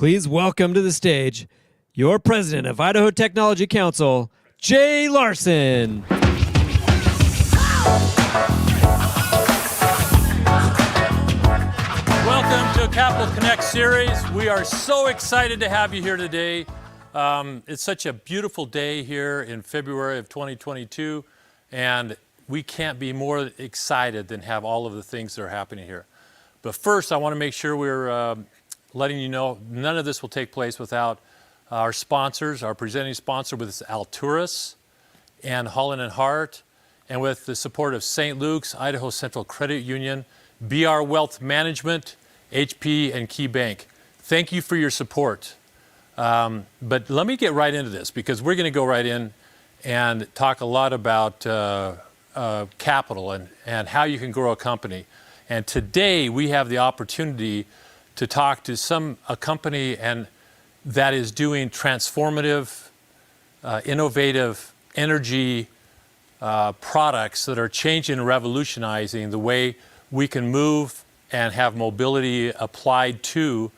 Please welcome to the stage your president of Idaho Technology Council, Jay Larson. Welcome to Capital Connect series. We are so excited to have you here today. It's such a beautiful day here in February of 2022, and we can't be more excited than have all of the things that are happening here. But first, I want to make sure we're letting you know none of this will take place without our sponsors. Our presenting sponsor with Alturas and Holland and Hart, and with the support of St. Luke's, Idaho Central Credit Union, BR Wealth Management, HP, and Key Bank. Thank you for your support. But let me get right into this, because we're going to go right in and talk a lot about capital and how you can grow a company. And today we have the opportunity to talk to a company that is doing transformative, innovative energy products that are changing and revolutionizing the way we can move and have mobility applied to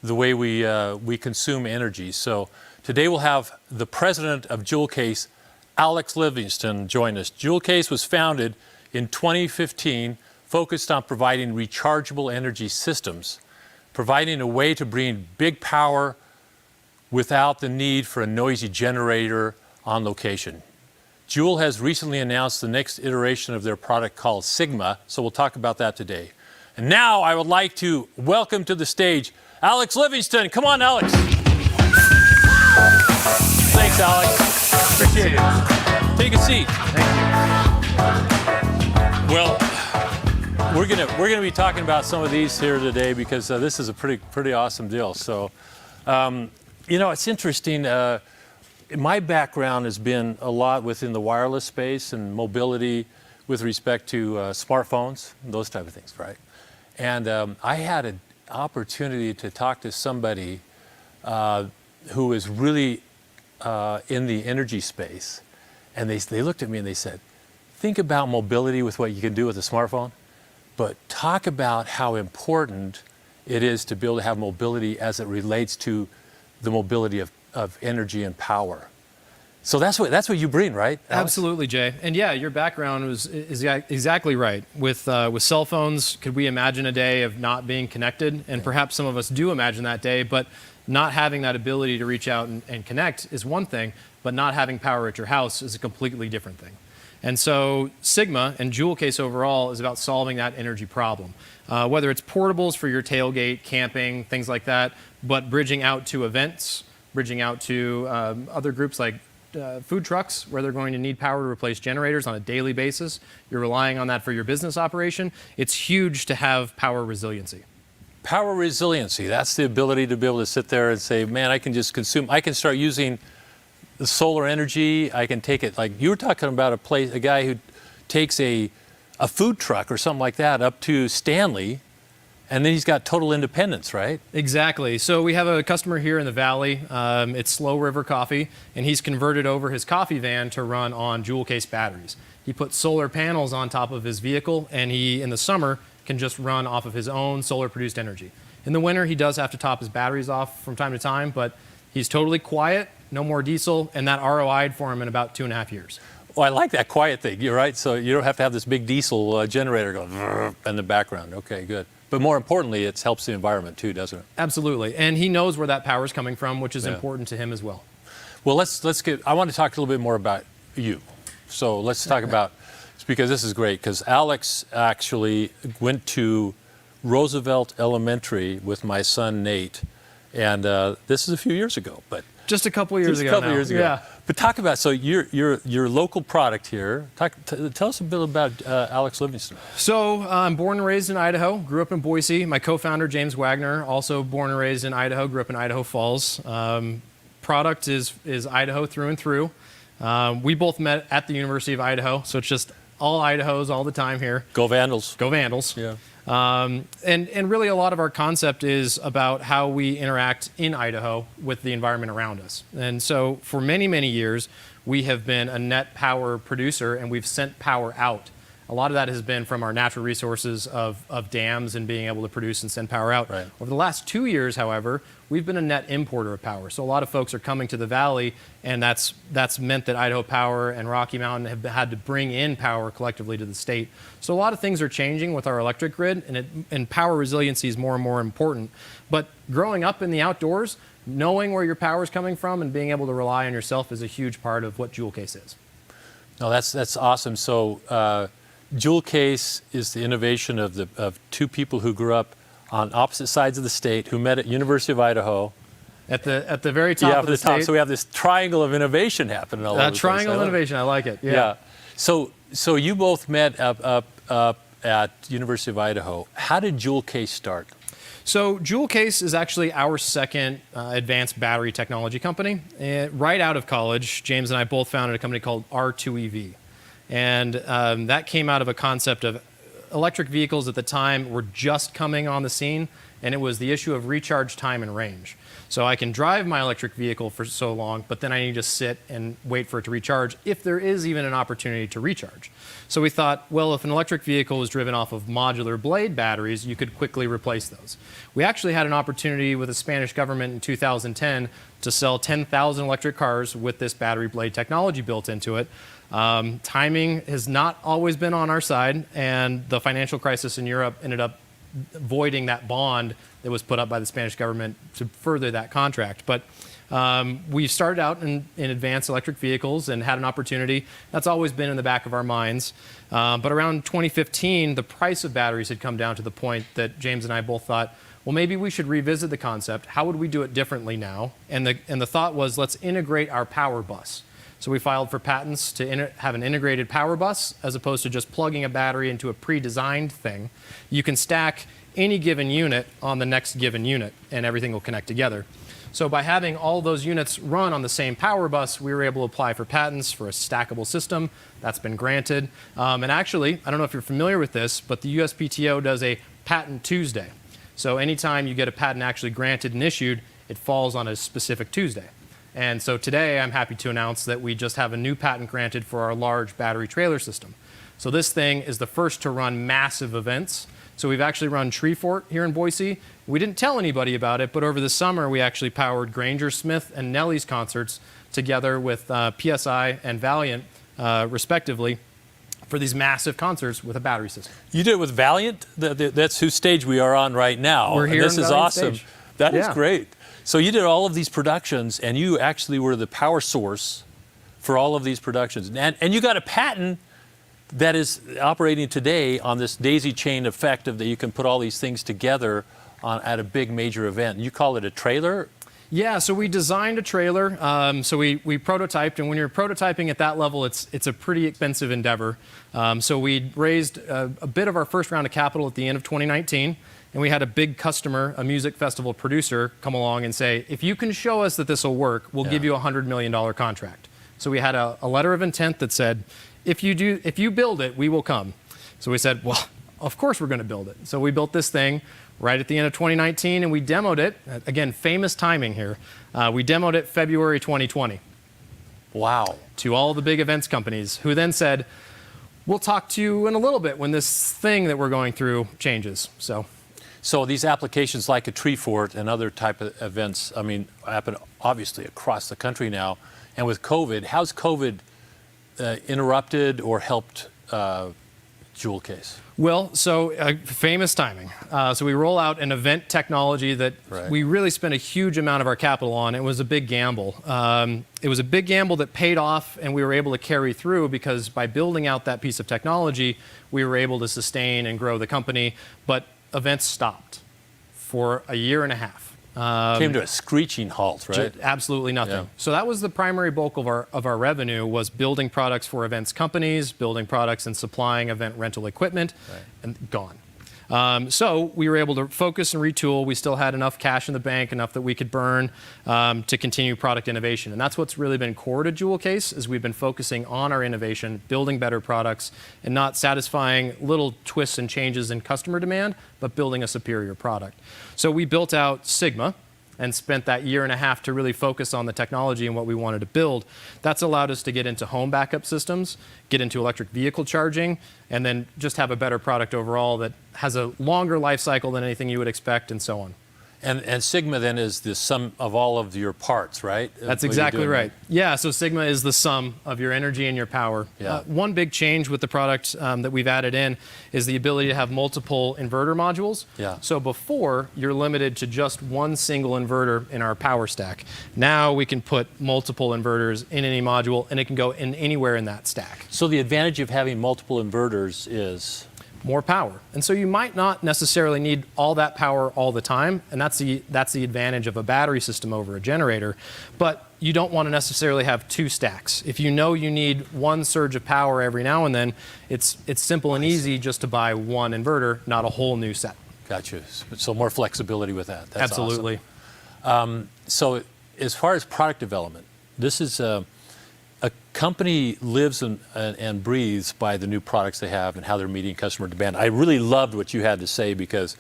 the way we consume energy. So today we'll have the president of Joule Case, Alex Livingston, join us. Joule Case was founded in 2015, focused on providing rechargeable energy systems, providing a way to bring big power without the need for a noisy generator on location. Joule has recently announced the next iteration of their product called Sigma, so we'll talk about that today. And now I would like to welcome to the stage Alex Livingston. Come on, Alex. Thanks, Alex. Appreciate it. Take a seat. Thank you. Well, we're gonna be talking about some of these here today, because this is a pretty awesome deal. So, you know, it's interesting. My background has been a lot within the wireless space and mobility with respect to smartphones and those type of things, right? And I had an opportunity to talk to somebody who is really in the energy space, and they looked at me and they said, think about mobility with what you can do with a smartphone, but talk about how important it is to be able to have mobility as it relates to the mobility of energy and power. So that's what you bring, right, Alex? Absolutely, Jay. And yeah, your background is exactly right. With cell phones, could we imagine a day of not being connected? And perhaps some of us do imagine that day, but not having that ability to reach out and connect is one thing, but not having power at your house is a completely different thing. And so Sigma and Joule Case overall is about solving that energy problem. Whether it's portables for your tailgate, camping, things like that, but bridging out to events, bridging out to other groups like food trucks, where they're going to need power to replace generators on a daily basis. You're relying on that for your business operation. It's huge to have power resiliency. Power resiliency, that's the ability to be able to sit there and say, man, I can just consume, I can start using the solar energy, I can take it, like you were talking about a guy who takes a food truck or something like that up to Stanley, and then he's got total independence, right? Exactly. So we have a customer here in the Valley. It's Slow River Coffee, and he's converted over his coffee van to run on Joule Case batteries. He put solar panels on top of his vehicle, and he, in the summer, can just run off of his own solar-produced energy. In the winter, he does have to top his batteries off from time to time, but he's totally quiet, no more diesel, and that ROI'd for him in about 2.5 years. Well, I like that quiet thing, you're right. So you don't have to have this big diesel generator going in the background. Okay, good. But more importantly, it helps the environment too, doesn't it? Absolutely. And he knows where that power is coming from, which is important to him as well. Well, I want to talk a little bit more about you. So let's talk about, because this is great, because Alex actually went to Roosevelt Elementary with my son, Nate. And this is a few years ago, but just a couple years ago. Yeah. But talk about, so your local product here. Tell us a bit about Alex Livingston. So I'm born and raised in Idaho, grew up in Boise. My co-founder, James Wagner, also born and raised in Idaho, grew up in Idaho Falls. Product is Idaho through and through. We both met at the University of Idaho, so it's just all Idahos all the time here. Go Vandals. Go Vandals. Yeah. And really a lot of our concept is about how we interact in Idaho with the environment around us. And so for many, many years, we have been a net power producer, and we've sent power out A lot of that has been from our natural resources of dams and being able to produce and send power out. Right. Over the last 2 years, however, we've been a net importer of power. So a lot of folks are coming to the valley, and that's meant that Idaho Power and Rocky Mountain have had to bring in power collectively to the state. So a lot of things are changing with our electric grid, and power resiliency is more and more important. But growing up in the outdoors, knowing where your power is coming from and being able to rely on yourself is a huge part of what Joule Case is. No, that's awesome. So Joule Case is the innovation of two people who grew up on opposite sides of the state, who met at University of Idaho. At the very top of the state. So we have this triangle of innovation happening all over the place. Triangle of innovation, I like it. Yeah. So you both met up at University of Idaho. How did Joule Case start? So Joule Case is actually our second advanced battery technology company. Right out of college, James and I both founded a company called R2EV. And that came out of a concept of electric vehicles at the time were just coming on the scene, and it was the issue of recharge time and range. So I can drive my electric vehicle for so long, but then I need to sit and wait for it to recharge if there is even an opportunity to recharge. So we thought, well, if an electric vehicle was driven off of modular blade batteries, you could quickly replace those. We actually had an opportunity with the Spanish government in 2010 to sell 10,000 electric cars with this battery blade technology built into it. Timing has not always been on our side, and the financial crisis in Europe ended up voiding that bond that was put up by the Spanish government to further that contract. But we started out in advanced electric vehicles and had an opportunity. That's always been in the back of our minds. But around 2015, the price of batteries had come down to the point that James and I both thought, well, maybe we should revisit the concept. How would we do it differently now? And the thought was, let's integrate our power bus. So we filed for patents to have an integrated power bus as opposed to just plugging a battery into a pre-designed thing. You can stack any given unit on the next given unit, and everything will connect together. So by having all those units run on the same power bus, we were able to apply for patents for a stackable system. That's been granted. And actually, I don't know if you're familiar with this, but the USPTO does a Patent Tuesday. So anytime you get a patent actually granted and issued, it falls on a specific Tuesday. And so today, I'm happy to announce that we just have a new patent granted for our large battery trailer system. So this thing is the first to run massive events. So we've actually run Tree Fort here in Boise. We didn't tell anybody about it, but over the summer, we actually powered Granger Smith and Nelly's concerts together with PSI and Valiant, respectively, for these massive concerts with a battery system. You did it with Valiant? That's whose stage we are on right now. We're here. This is awesome. Stage. That is great. So you did all of these productions, and you actually were the power source for all of these productions. And you got a patent that is operating today on this daisy chain effect of that you can put all these things together at a big major event. And you call it a trailer? Yeah, so we designed a trailer. So we prototyped, and when you're prototyping at that level, it's a pretty expensive endeavor. So we raised a bit of our first round of capital at the end of 2019. And we had a big customer, a music festival producer, come along and say, if you can show us that this will work, we'll give you a $100 million contract. So we had a letter of intent that said, if you build it, we will come. So we said, well, of course we're going to build it. So we built this thing right at the end of 2019, and we demoed it. Again, famous timing here. We demoed it February 2020. Wow. To all the big events companies, who then said, we'll talk to you in a little bit when this thing that we're going through changes. So these applications like a Tree Fort and other type of events, I mean, happen obviously across the country now. And with COVID, how's COVID interrupted or helped Joule Case? Well, so famous timing. So we roll out an event technology that we really spent a huge amount of our capital on. It was a big gamble. It was a big gamble that paid off, and we were able to carry through because by building out that piece of technology, we were able to sustain and grow the company. But events stopped for a year and a half. Came to a screeching halt, right? Absolutely nothing. Yeah. So that was the primary bulk of our revenue, was building products for events companies, building products and supplying event rental equipment, and gone. So we were able to focus and retool. We still had enough cash in the bank, enough that we could burn to continue product innovation. And that's what's really been core to Joule Case, is we've been focusing on our innovation, building better products, and not satisfying little twists and changes in customer demand, but building a superior product. So we built out Sigma, and spent that year and a half to really focus on the technology and what we wanted to build. That's allowed us to get into home backup systems, get into electric vehicle charging, and then just have a better product overall that has a longer life cycle than anything you would expect, and so on. And Sigma then is the sum of all of your parts, right? That's exactly right. Yeah, so Sigma is the sum of your energy and your power. Yeah. One big change with the product that we've added in is the ability to have multiple inverter modules. Yeah. So before, you're limited to just one single inverter in our power stack. Now we can put multiple inverters in any module, and it can go in anywhere in that stack. So the advantage of having multiple inverters is? More power. And so you might not necessarily need all that power all the time, and that's the advantage of a battery system over a generator. But you don't want to necessarily have two stacks. If you know you need one surge of power every now and then, it's simple and easy just to buy one inverter, not a whole new set. Gotcha. So more flexibility with that. That's Absolutely. Awesome. So as far as product development, this is a company lives and breathes by the new products they have and how they're meeting customer demand. I really loved what you had to say because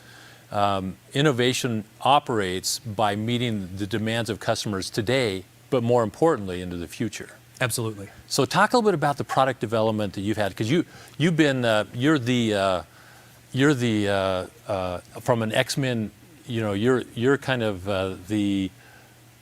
innovation operates by meeting the demands of customers today, but more importantly, into the future. Absolutely. So talk a little bit about the product development that you've had, because you've been you're the from an X-Men, you're kind of the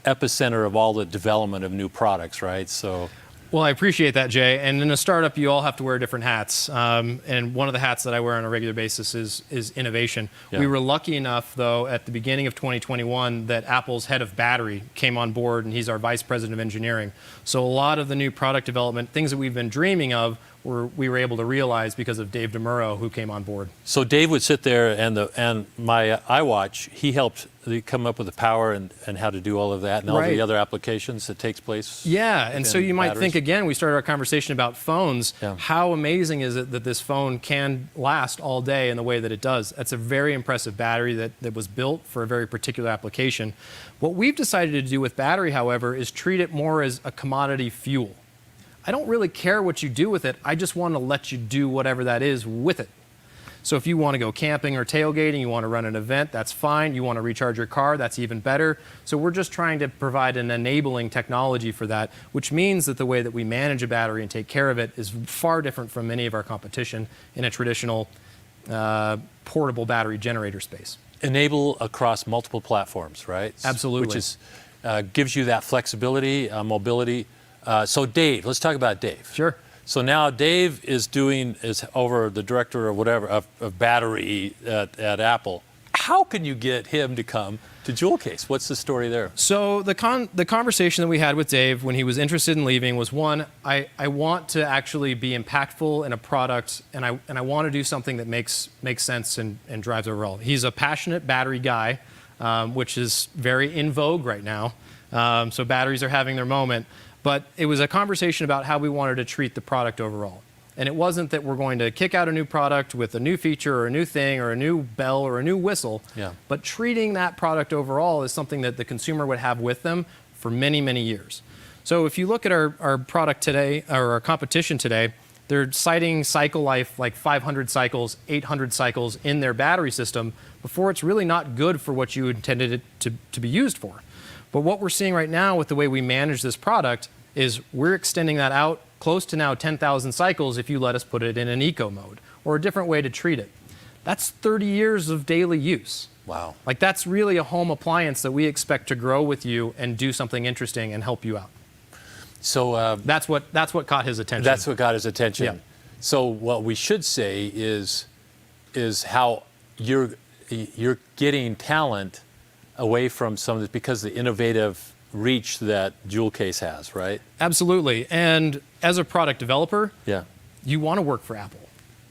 epicenter of all the development of new products, right? So. Well, I appreciate that, Jay. And in a startup, you all have to wear different hats. And one of the hats that I wear on a regular basis is innovation. Yeah. We were lucky enough, though, at the beginning of 2021 that Apple's head of battery came on board, and he's our vice president of engineering. So a lot of the new product development, things that we've been dreaming of, we were able to realize because of Dave DeMuro, who came on board. So Dave would sit there, and my iWatch, he helped come up with the power and how to do all of that and all the other applications that takes place. Yeah, and so you might batteries. think, again, we started our conversation about phones. Yeah. How amazing is it that this phone can last all day in the way that it does? That's a very impressive battery that was built for a very particular application. What we've decided to do with battery, however, is treat it more as a commodity fuel. I don't really care what you do with it. I just want to let you do whatever that is with it. So if you want to go camping or tailgating, you want to run an event, that's fine. You want to recharge your car, that's even better. So we're just trying to provide an enabling technology for that, which means that the way that we manage a battery and take care of it is far different from many of our competition in a traditional portable battery generator space. Enable across multiple platforms, right? Absolutely. Which is gives you that flexibility, mobility. So Dave, let's talk about Dave. Sure. So now Dave is over the director or whatever of battery at Apple. How can you get him to come to Joule Case? What's the story there? So the conversation that we had with Dave when he was interested in leaving was, one, I want to actually be impactful in a product, and I want to do something that makes sense and drives overall. He's a passionate battery guy, which is very in vogue right now. So batteries are having their moment. But it was a conversation about how we wanted to treat the product overall. And it wasn't that we're going to kick out a new product with a new feature or a new thing or a new bell or a new whistle, but treating that product overall as something that the consumer would have with them for many, many years. So if you look at our product today, or our competition today, they're citing cycle life like 500 cycles, 800 cycles in their battery system before it's really not good for what you intended it to be used for. But what we're seeing right now with the way we manage this product is we're extending that out close to now 10,000 cycles if you let us put it in an eco mode or a different way to treat it. That's 30 years of daily use. Wow. Like that's really a home appliance that we expect to grow with you and do something interesting and help you out. So that's what caught his attention. That's what got his attention. Yeah. So what we should say is how you're getting talent away from some of this because the innovative reach that Joule Case has, right? Absolutely. And as a product developer, you want to work for Apple.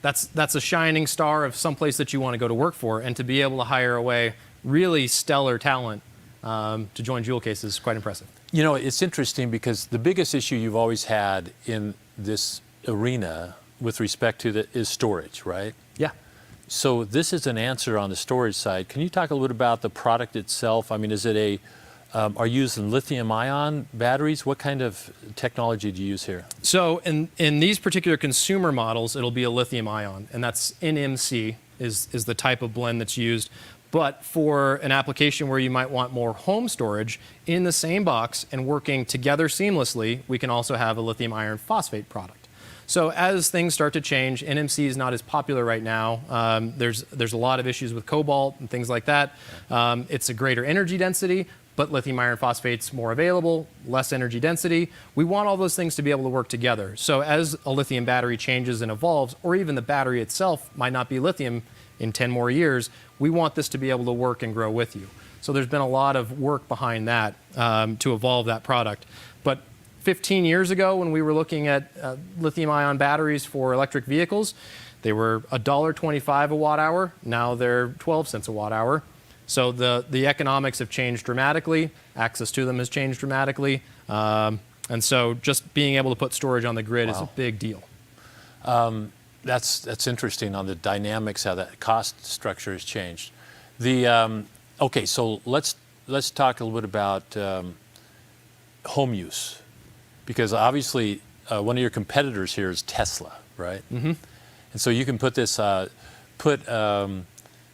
That's a shining star of someplace that you want to go to work for, and to be able to hire away really stellar talent to join Joule Case is quite impressive. You know, it's interesting because the biggest issue you've always had in this arena with respect to is storage, right? Yeah. So this is an answer on the storage side. Can you talk a little bit about the product itself? I mean, is it are you using lithium-ion batteries? What kind of technology do you use here? So in these particular consumer models, it'll be a lithium-ion, and that's NMC is the type of blend that's used. But for an application where you might want more home storage, in the same box and working together seamlessly, we can also have a lithium iron phosphate product. So as things start to change, NMC is not as popular right now. There's a lot of issues with cobalt and things like that. It's a greater energy density, but lithium iron phosphate's more available, less energy density. We want all those things to be able to work together. So as a lithium battery changes and evolves, or even the battery itself might not be lithium in 10 more years, we want this to be able to work and grow with you. So there's been a lot of work behind that to evolve that product. But 15 years ago, when we were looking at lithium-ion batteries for electric vehicles, they were $1.25 a watt hour. Now they're 12 cents a watt hour. So the economics have changed dramatically. Access to them has changed dramatically. And so just being able to put storage on the grid is a big deal. That's interesting on the dynamics, how that cost structure has changed. Okay, so let's talk a little bit about home use, because obviously one of your competitors here is Tesla, right? Mm-hmm. And so you can put this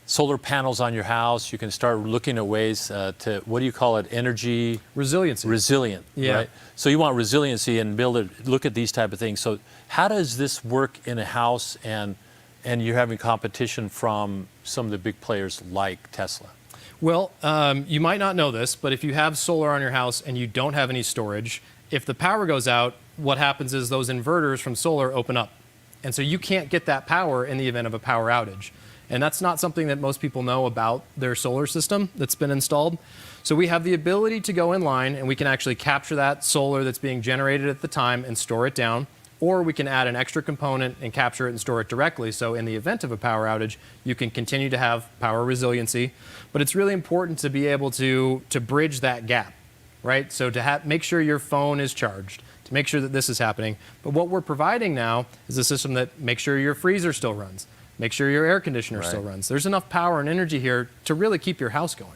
solar panels on your house. You can start looking at ways to, what do you call it, energy? Resiliency. Resilient, yeah. Right? So you want resiliency and be able to look at these type of things. So how does this work in a house, and you're having competition from some of the big players like Tesla? Well, you might not know this, but if you have solar on your house and you don't have any storage, if the power goes out, what happens is those inverters from solar open up. And so you can't get that power in the event of a power outage. And that's not something that most people know about their solar system that's been installed. So we have the ability to go in line and we can actually capture that solar that's being generated at the time and store it down. Or we can add an extra component and capture it and store it directly. So in the event of a power outage, you can continue to have power resiliency. But it's really important to be able to bridge that gap, right? So to make sure your phone is charged, to make sure that this is happening. But what we're providing now is a system that makes sure your freezer still runs, make sure your air conditioner still runs. There's enough power and energy here to really keep your house going.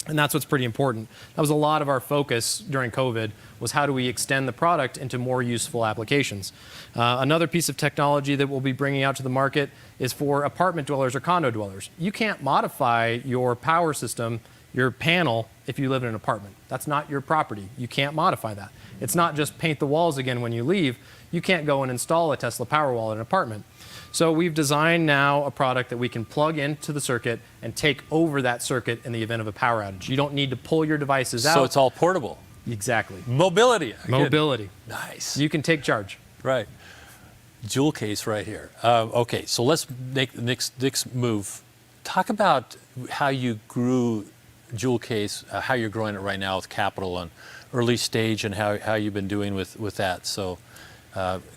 And that's what's pretty important. That was a lot of our focus during COVID, was how do we extend the product into more useful applications. Another piece of technology that we'll be bringing out to the market is for apartment dwellers or condo dwellers. You can't modify your power system, your panel, if you live in an apartment. That's not your property. You can't modify that. It's not just paint the walls again when you leave. You can't go and install a Tesla Powerwall in an apartment. So we've designed now a product that we can plug into the circuit and take over that circuit in the event of a power outage. You don't need to pull your devices out. So it's all portable. Exactly. Mobility. Mobility. Nice. You can take charge. Right. Joule case right here. Okay, so let's make the next move. Talk about how you grew Joule case, how you're growing it right now with capital and early stage, and how you've been doing with that. So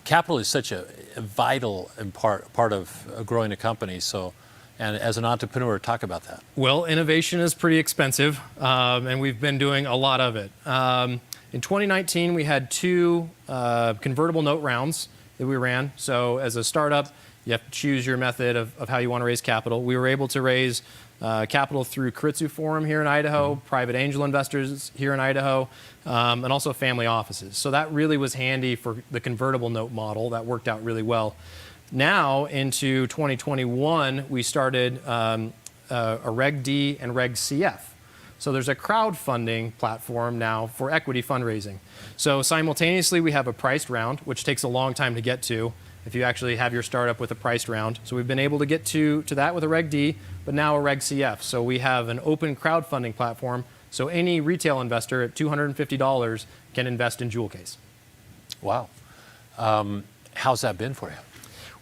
capital is such a vital part of growing a company. So, and as an entrepreneur, talk about that. Well, innovation is pretty expensive, and we've been doing a lot of it. In 2019, we had 2 convertible note rounds that we ran. So as a startup, you have to choose your method of how you want to raise capital. We were able to raise capital through Keiretsu Forum here in Idaho, private angel investors here in Idaho, and also family offices. So that really was handy for the convertible note model. That worked out really well. Now into 2021, we started a Reg D and Reg CF. So there's a crowdfunding platform now for equity fundraising. So simultaneously, we have a priced round, which takes a long time to get to if you actually have your startup with a priced round. So we've been able to get to that with a Reg D, but now a Reg CF. So we have an open crowdfunding platform. So any retail investor at $250 can invest in Joule case. Wow. How's that been for you?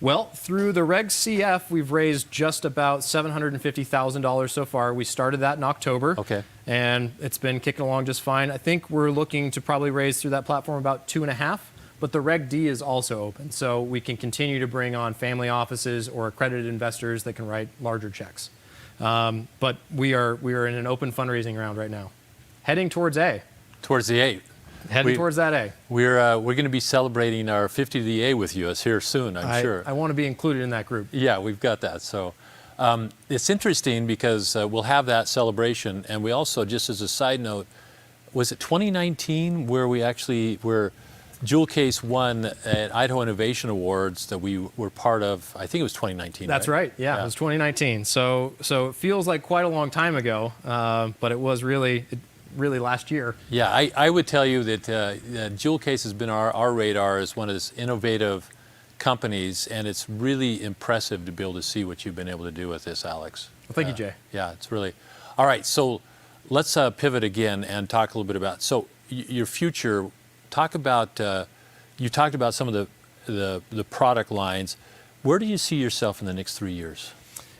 Well, through the Reg CF, we've raised just about $750,000 so far. We started that in October. Okay. And it's been kicking along just fine. I think we're looking to probably raise through that platform about 2.5. But the Reg D is also open, so we can continue to bring on family offices or accredited investors that can write larger checks. But we are in an open fundraising round right now, heading towards A. Towards the A. Heading towards that A. We're going to be celebrating our 50 to the A with you here soon, I'm sure. I want to be included in that group. Yeah, we've got that. So it's interesting because we'll have that celebration, and we also, just as a side note, was it 2019 where we actually were Joule Case won at Idaho Innovation Awards that we were part of. I think it was 2019. That's right. Yeah, it was 2019. So it feels like quite a long time ago, but it was really last year. Yeah, I would tell you that Joule Case has been our radar as one of those innovative companies, and it's really impressive to be able to see what you've been able to do with this, Alex. Well, thank you, Jay. Yeah, it's really. All right, so let's pivot again and talk a little bit about your future. Talk about, you talked about some of the product lines. Where do you see yourself in the next 3 years?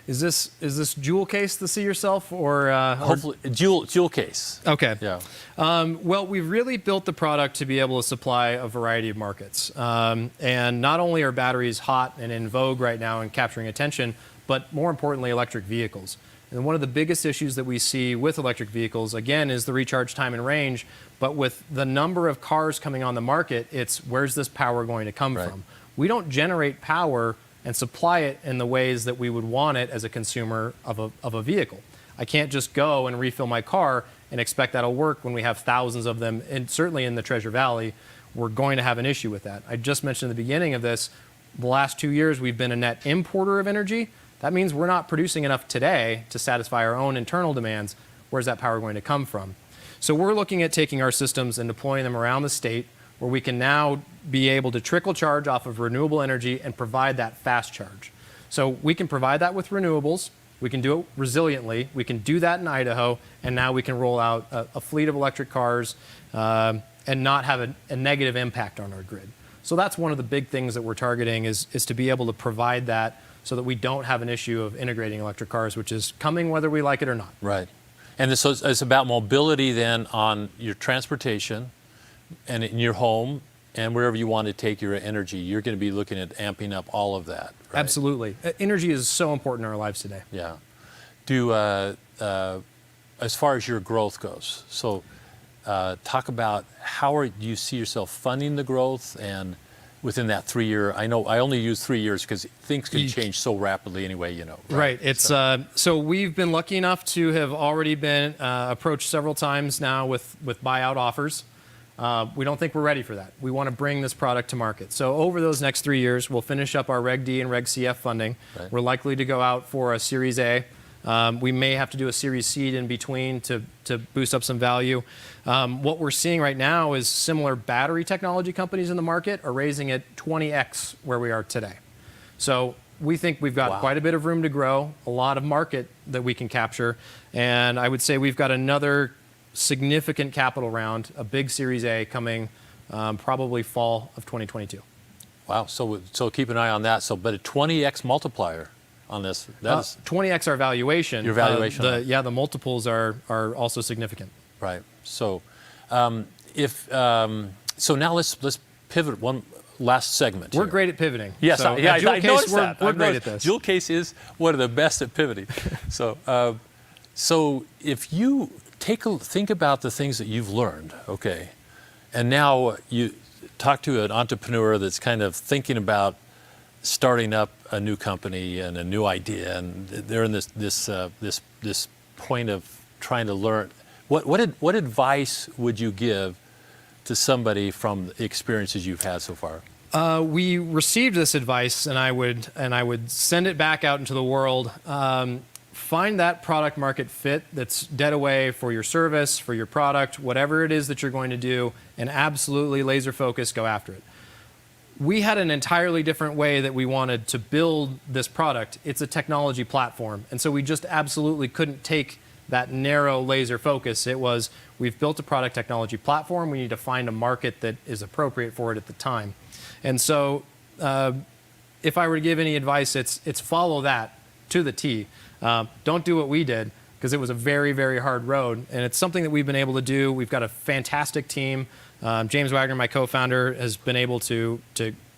Is this Joule Case to see yourself, or hopefully Joule Case? Okay. Yeah. Well, we've really built the product to be able to supply a variety of markets. And not only are batteries hot and in vogue right now and capturing attention, but more importantly, electric vehicles. And one of the biggest issues that we see with electric vehicles, again, is the recharge time and range. But with the number of cars coming on the market, it's where's this power going to come from? We don't generate power and supply it in the ways that we would want it as a consumer of a vehicle. I can't just go and refill my car and expect that'll work when we have thousands of them, and certainly in the Treasure Valley, we're going to have an issue with that. I just mentioned at the beginning of this, the last 2 years we've been a net importer of energy. That means we're not producing enough today to satisfy our own internal demands. Where's that power going to come from? So we're looking at taking our systems and deploying them around the state where we can now be able to trickle charge off of renewable energy and provide that fast charge. So we can provide that with renewables. We can do it resiliently. We can do that in Idaho, and now we can roll out a fleet of electric cars and not have a negative impact on our grid. So that's one of the big things that we're targeting is to be able to provide that so that we don't have an issue of integrating electric cars, which is coming whether we like it or not. Right. And so it's about mobility then on your transportation and in your home and wherever you want to take your energy. You're going to be looking at amping up all of that, right? Absolutely. Energy is so important in our lives today. Yeah. As far as your growth goes, so talk about do you see yourself funding the growth and within that 3 year, I know I only use 3 years because things can change so rapidly anyway, you know. Right. It's so we've been lucky enough to have already been approached several times now with buyout offers. We don't think we're ready for that. We want to bring this product to market. So over those next 3 years, we'll finish up our Reg D and Reg CF funding. Right. We're likely to go out for a Series A. We may have to do a Series Seed in between to boost up some value. What we're seeing right now is similar battery technology companies in the market are raising at 20x where we are today. So we think we've got quite a bit of room to grow, a lot of market that we can capture. And I would say we've got another significant capital round, a big Series A coming probably fall of 2022. Wow, so keep an eye on that. So, but a 20x multiplier on this. That's 20x our valuation. Your valuation. The multiples are also significant. Right. So, so now let's pivot one last segment. We're great at pivoting. Yes, so, I noticed that. We're great at this. Joule Case is one of the best at pivoting. So if you think about the things that you've learned, okay, and now you talk to an entrepreneur that's kind of thinking about starting up a new company and a new idea, and they're in this point of trying to learn. What advice would you give to somebody from the experiences you've had so far? We received this advice, and I would send it back out into the world. Find that product market fit that's dead away for your service, for your product, whatever it is that you're going to do, and absolutely laser focus, go after it. We had an entirely different way that we wanted to build this product. It's a technology platform, and so we just absolutely couldn't take that narrow laser focus. It was, we've built a product technology platform, we need to find a market that is appropriate for it at the time. And so if I were to give any advice, it's follow that to the T. Don't do what we did, because it was a very, very hard road, and it's something that we've been able to do. We've got a fantastic team. James Wagner, my co-founder, has been able to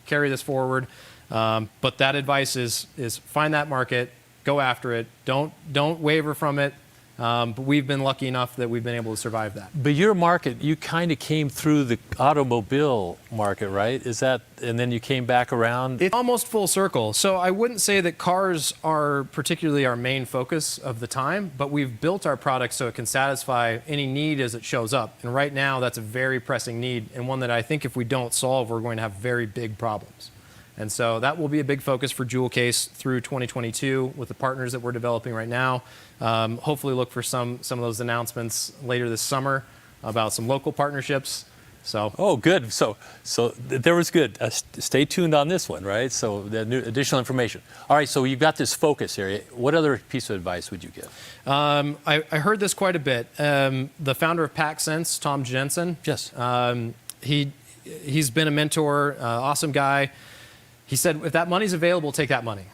carry this forward. But that advice is find that market, go after it. Don't waver from it. But we've been lucky enough that we've been able to survive that. But your market, you kind of came through the automobile market, right? Is that, and then you came back around? It's almost full circle. So I wouldn't say that cars are particularly our main focus of the time, but we've built our product so it can satisfy any need as it shows up. And right now, that's a very pressing need, and one that I think if we don't solve, we're going to have very big problems. And so that will be a big focus for Joule Case through 2022 with the partners that we're developing right now. Hopefully look for some of those announcements later this summer about some local partnerships. So. Oh, good. So there was good. Stay tuned on this one, right? So the new additional information. All right. So you've got this focus area. What other piece of advice would you give? I heard this quite a bit. The founder of PacSense, Tom Jensen. Yes. He's been a mentor, awesome guy. He said, if that money's available, take that money.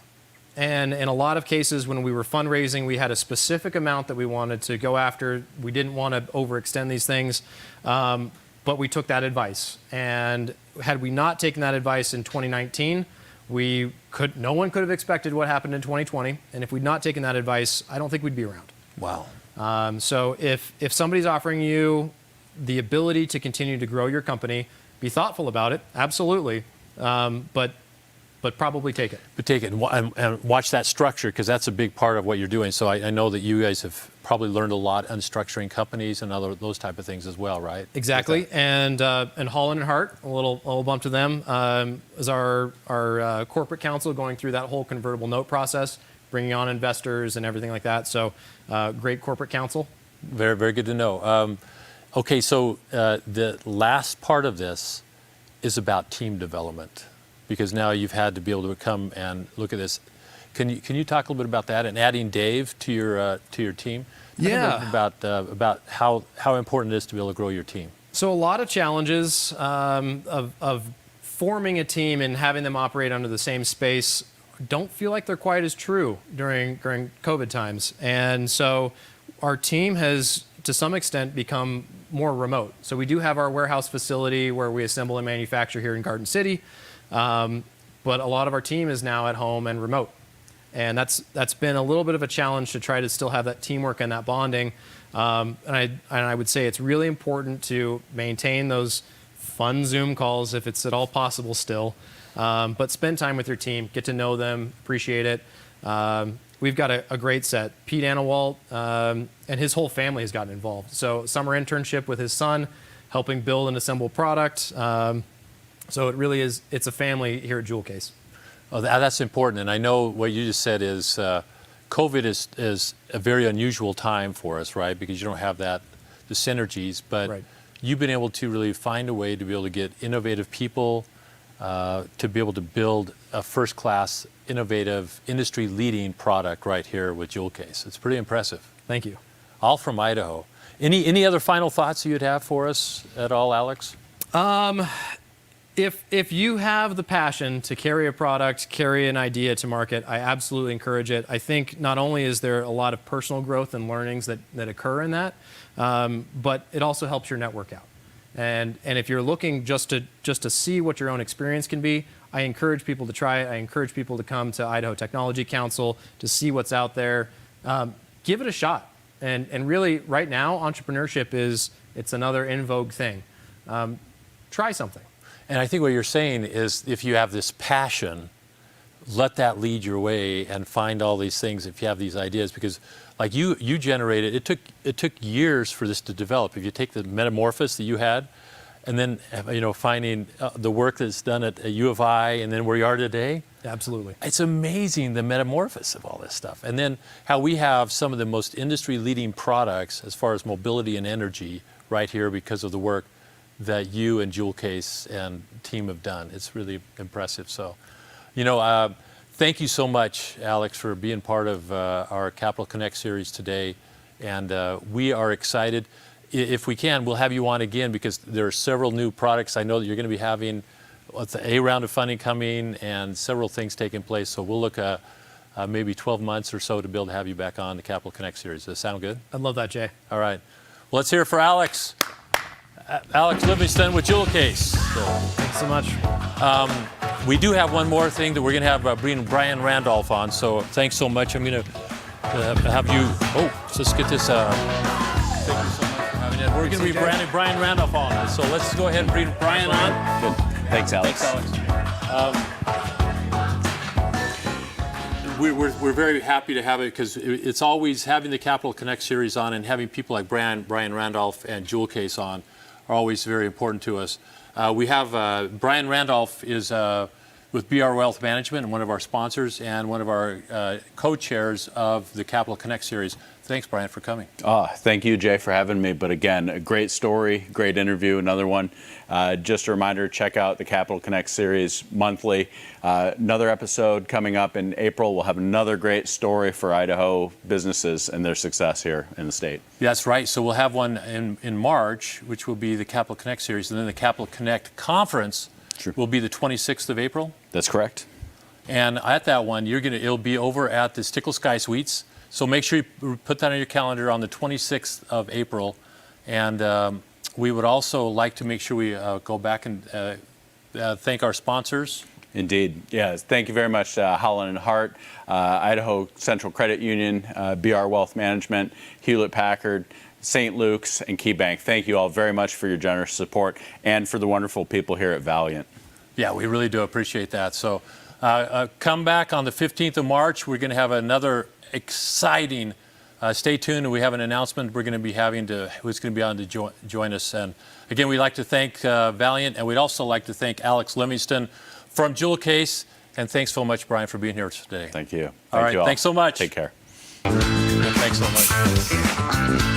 And in a lot of cases, when we were fundraising, we had a specific amount that we wanted to go after. We didn't want to overextend these things, but we took that advice. And had we not taken that advice in 2019, no one could have expected what happened in 2020. And if we'd not taken that advice, I don't think we'd be around. Wow. So if somebody's offering you the ability to continue to grow your company, be thoughtful about it, absolutely. But probably take it. But take it and watch that structure, because that's a big part of what you're doing. So I know that you guys have probably learned a lot on structuring companies and those type of things as well, right? Exactly. And Holland and Hart, a little bump to them, is our corporate counsel going through that whole convertible note process, bringing on investors and everything like that. So great corporate counsel. Very, very good to know. Okay, so the last part of this is about team development, because now you've had to be able to come and look at this. Can you talk a little bit about that and adding Dave to your team? Yeah. About how important it is to be able to grow your team. So a lot of challenges of forming a team and having them operate under the same space don't feel like they're quite as true during COVID times. And so our team has, to some extent, become more remote. So we do have our warehouse facility where we assemble and manufacture here in Garden City. But a lot of our team is now at home and remote. And that's been a little bit of a challenge to try to still have that teamwork and that bonding. And I would say it's really important to maintain those fun Zoom calls if it's at all possible still. But spend time with your team, get to know them, appreciate it. We've got a great set. Pete Anawalt and his whole family has gotten involved. So summer internship with his son, helping build and assemble product. So it really is, it's a family here at Joule Case. Oh, that's important. And I know what you just said is COVID is a very unusual time for us, right? Because you don't have the synergies, but right. You've been able to really find a way to be able to get innovative people, to be able to build a first-class, innovative, industry-leading product right here with Joule Case. It's pretty impressive. Thank you. All from Idaho. Any other final thoughts you'd have for us at all, Alex? If you have the passion to carry a product, carry an idea to market, I absolutely encourage it. I think not only is there a lot of personal growth and learnings that occur in that, but it also helps your network out. And if you're looking just to see what your own experience can be, I encourage people to try it. I encourage people to come to Idaho Technology Council to see what's out there. Give it a shot. And really, right now, entrepreneurship it's another in vogue thing. Try something. And I think what you're saying is, if you have this passion, let that lead your way and find all these things if you have these ideas. Because like you generated, it took years for this to develop. If you take the metamorphosis that you had, and then finding the work that's done at U of I, and then where you are today. Absolutely. It's amazing, the metamorphosis of all this stuff. And then how we have some of the most industry-leading products as far as mobility and energy right here because of the work that you and Joule Case and team have done. It's really impressive. So, thank you so much, Alex, for being part of our Capital Connect series today. And we are excited. If we can, we'll have you on again, because there are several new products. I know that you're going to be having a round of funding coming and several things taking place. So we'll look at maybe 12 months or so to be able to have you back on the Capital Connect series. Does that sound good? I'd love that, Jay. All right. Well, let's hear it for Alex. Alex Livingston with Joule Case. Thanks so much. We do have one more thing that we're going to have bring Brian Randolph on. So thanks so much. I'm going to have you. Oh, so let's get this. Thank you so much for having it. We're going to be Brian Randolph on. So let's go ahead and bring Brian on. Good. Thanks, Alex. Thanks, Alex. We're very happy to have it because it's always having the Capital Connect series on and having people like Brian Randolph and Joule Case on are always very important to us. We have Brian Randolph is with BR Wealth Management and one of our sponsors and one of our co-chairs of the Capital Connect series. Thanks, Brian, for coming. Thank you, Jay, for having me. But again, a great story, great interview, another one. Just a reminder, check out the Capital Connect series monthly. Another episode coming up in April. We'll have another great story for Idaho businesses and their success here in the state. That's right. So we'll have one in March, which will be the Capital Connect series. And then the Capital Connect conference will be the 26th of April. That's correct. And at that one, it'll be over at the Stickle Sky Suites. So make sure you put that on your calendar on the 26th of April. And we would also like to make sure we go back and thank our sponsors. Indeed. Yes. Thank you very much, Holland & Hart, Idaho Central Credit Union, BR Wealth Management, Hewlett-Packard, St. Luke's, and KeyBank. Thank you all very much for your generous support and for the wonderful people here at Valiant. Yeah, we really do appreciate that. So come back on the 15th of March. We're going to have another exciting, stay tuned, and we have an announcement we're going to be having who's going to be on to join us. And again, we'd like to thank Valiant, and we'd also like to thank Alex Livingston from Joule Case. And thanks so much, Brian, for being here today. Thank you. All right, thanks so much. Take care. Thanks so much.